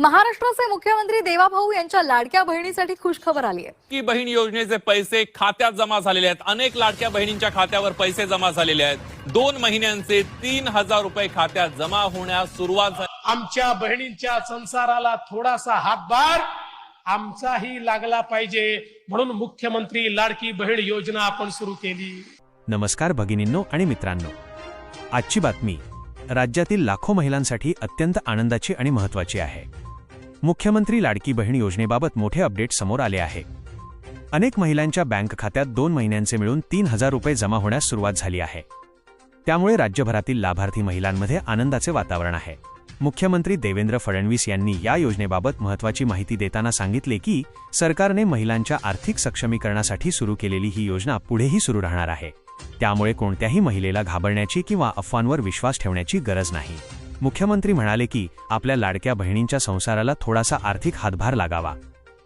महाराष्ट्राचे मुख्यमंत्री देवाभाऊ यांच्या लाडक्या बहिणीसाठी खुशखबर आली आहे की बहीण योजनेचे पैसे खात्यात जमा झालेले आहेत। अनेक लाडक्या बहिणींच्या खात्यावर पैसे जमा झालेले आहेत। 2 महिन्यांचे 3000 रुपये खात्यात जमा होण्यास सुरुवात झाली। आमच्या बहिणींच्या संसाराला थोडासा हातभार आमचाही लागला पाहिजे म्हणून मुख्यमंत्री लाडकी बहीण योजना आपण सुरू केली। नमस्कार भगिनींनो आणि मित्रांनो, आजची बातमी राज्यातील लाखो महिलांसाठी अत्यंत आनंदाची आणि महत्त्वाची आहे। मुख्यमंत्री लाडकी बहीण योजनेबाबत मोठे अपडेट समोर आले आहे। अनेक महिलांच्या बँक खात्यात 2 महिन्यांचे मिळून 3000 रुपये जमा होण्यास सुरुवात झाली आहे। त्यामुळे राज्यभरातील लाभार्थी महिलांमध्ये आनंदाचे वातावरण आहे। मुख्यमंत्री देवेंद्र फडणवीस यांनी या योजनेबाबत महत्त्वाची माहिती देताना सांगितले की सरकारने महिलांच्या आर्थिक सक्षमीकरणासाठी सुरू केलेली ही योजना पुढेही सुरू राहणार आहे। त्यामुळे कोणत्याही महिलेला घाबरण्याची किंवा अफवांवर विश्वास ठेवण्याची गरज नाही। मुख्यमंत्री म्हणाले की आपल्या लाडक्या बहिणींच्या संसाराला थोडासा आर्थिक हातभार लागावा,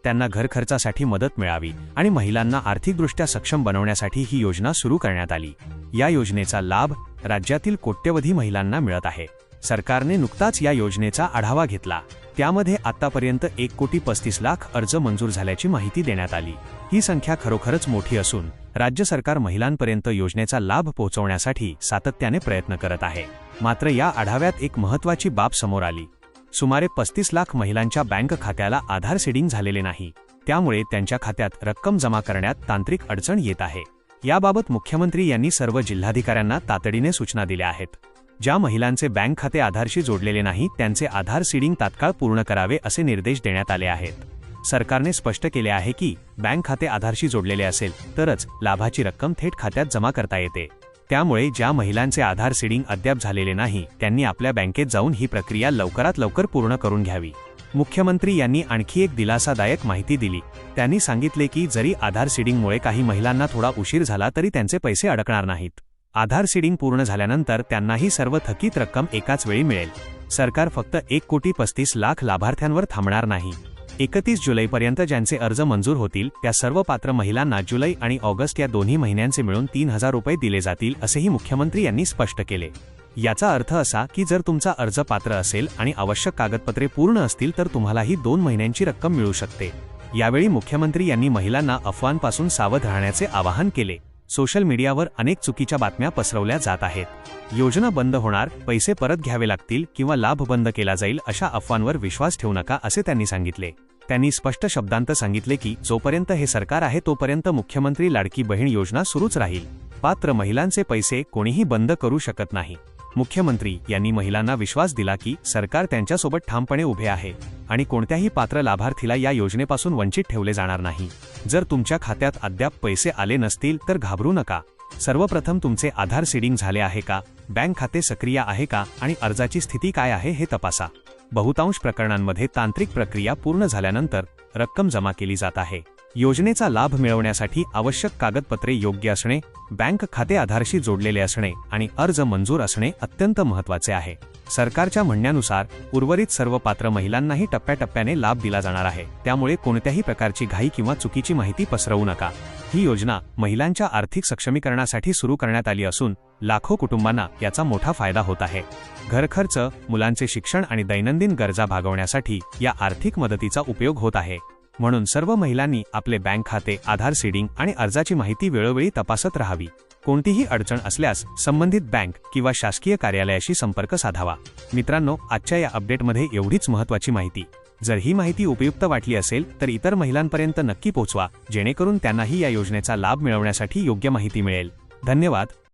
त्यांना घर खर्चासाठी मदत मिळावी आणि महिलांना आर्थिकदृष्ट्या सक्षम बनवण्यासाठी ही योजना सुरू करण्यात आली। या योजनेचा लाभ राज्यातील कोट्यवधी महिलांना मिळत आहे। सरकारने नुकताच या योजनेचा आढावा घेतला। त्यामध्ये आतापर्यंत 1,35,00,000 अर्ज मंजूर झाल्याची माहिती देण्यात आली। ही संख्या खरोखरच मोठी असून राज्य सरकार महिलांपर्यंत योजनेचा लाभ पोहोचवण्यासाठी सातत्याने प्रयत्न करत आहे। मात्र या आढाव्यात एक महत्त्वाची बाब समोर आली। सुमारे 35,00,000 महिलांच्या बँक खात्याला आधार सीडिंग झालेले नाही। त्यामुळे त्यांच्या खात्यात रक्कम जमा करण्यात तांत्रिक अडचण येत आहे। याबाबत मुख्यमंत्री यांनी सर्व जिल्हाधिकाऱ्यांना तातडीने सूचना दिल्या आहेत। ज्या महिलांचे बँक खाते आधारशी जोडलेले नाही त्यांचे आधार सीडिंग तात्काळ पूर्ण करावे असे निर्देश देण्यात आले आहेत। सरकारने स्पष्ट केले आहे की बँक खाते आधारशी जोडलेले असेल तरच लाभाची रक्कम थेट खात्यात जमा करता येते। त्यामुळे ज्या महिलांचे आधार सीडिंग अद्याप झालेले नाही त्यांनी आपल्या बँकेत जाऊन ही प्रक्रिया लवकरात लवकर पूर्ण करून घ्यावी। मुख्यमंत्री यांनी आणखी एक दिलासादायक माहिती दिली। त्यांनी सांगितले की जरी आधार सीडिंगमुळे काही महिलांना थोडा उशीर झाला तरी त्यांचे पैसे अडकणार नाहीत। आधार सीडिंग पूर्ण झाल्यानंतर त्यांनाही सर्व थकीत रक्कम एकाच वेळी मिळेल। सरकार फक्त 1,35,00,000 लाभार्थ्यांवर थांबणार नाही। 31 जुलैपर्यंत ज्यांचे अर्ज मंजूर होतील त्या सर्व पात्र महिलांना जुलै आणि ऑगस्ट या दोन्ही महिन्यांचे मिळून 3000 रुपये दिले जातील असेही मुख्यमंत्री यांनी स्पष्ट केले। याचा अर्थ असा की जर तुमचा अर्ज पात्र असेल आणि आवश्यक कागदपत्रे पूर्ण असतील तर तुम्हालाही 2 महिन्यांची रक्कम मिळू शकते। यावेळी मुख्यमंत्री यांनी महिलांना अफवांपासून सावध राहण्याचे आवाहन केले। सोशल मीडियावर अनेक चुकीच्या बातम्या पसरवल्या जात आहेत। योजना बंद होणार, पैसे परत घ्यावे लागतील किंवा लाभ बंद केला जाईल अशा अफवांवर विश्वास ठेवू नका असे त्यांनी सांगितले। त्यांनी स्पष्ट शब्दांत सांगितले की जोपर्यंत हे सरकार आहे तोपर्यंत मुख्यमंत्री लाडकी बहीण योजना सुरूच राहील। पात्र महिलांचे पैसे कोणीही बंद करू शकत नाही। मुख्यमंत्री यांनी महिलांना विश्वास दिला की सरकार त्यांच्यासोबत ठामपणे उभे आहे आणि कोणत्याही पात्र लाभार्थीला या योजनेपासून वंचित ठेवले जाणार नाही। जर तुमच्या खात्यात अद्याप पैसे आले नसतील तर घाबरू नका। सर्वप्रथम तुमचे आधार सीडिंग झाले आहे का, बँक खाते सक्रिय आहे का आणि अर्जाची स्थिती काय आहे हे तपासा। बहुतांश प्रकरणांमध्ये तांत्रिक प्रक्रिया पूर्ण झाल्यानंतर रक्कम जमा केली जात आहे। योजनेचा लाभ मिळवण्यासाठी आवश्यक कागदपत्रे योग्य असणे, बँक खाते आधारशी जोडलेले असणे आणि अर्ज मंजूर असणे अत्यंत महत्त्वाचे आहे। सरकारच्या म्हणण्यानुसार उर्वरित सर्व पात्र महिलांनाही टप्प्याटप्प्याने लाभ दिला जाणार आहे। त्यामुळे कोणत्याही प्रकारची घाई किंवा चुकीची माहिती पसरवू नका। ही योजना महिलांच्या आर्थिक सक्षमीकरणासाठी सुरू करण्यात आली असून लाखो कुटुंबांना याचा मोठा फायदा होत आहे। घर खर्च, मुलांचे शिक्षण आणि दैनंदिन गरजा भागवण्यासाठी या आर्थिक मदतीचा उपयोग होत आहे। म्हणून सर्व महिलांनी आपले बँक खाते, आधार सीडिंग आणि अर्जाची माहिती वेळोवेळी तपासत राहावी। कोणतीही अडचण असल्यास संबंधित बँक किंवा शासकीय कार्यालयाशी संपर्क साधावा। मित्रांनो, आजच्या या अपडेटमध्ये एवढीच महत्त्वाची माहिती। जर ही माहिती उपयुक्त वाटली असेल तर इतर महिलांपर्यंत नक्की पोहोचवा, जेणेकरून त्यांनाही या योजनेचा लाभ मिळवण्यासाठी योग्य माहिती मिळेल। धन्यवाद।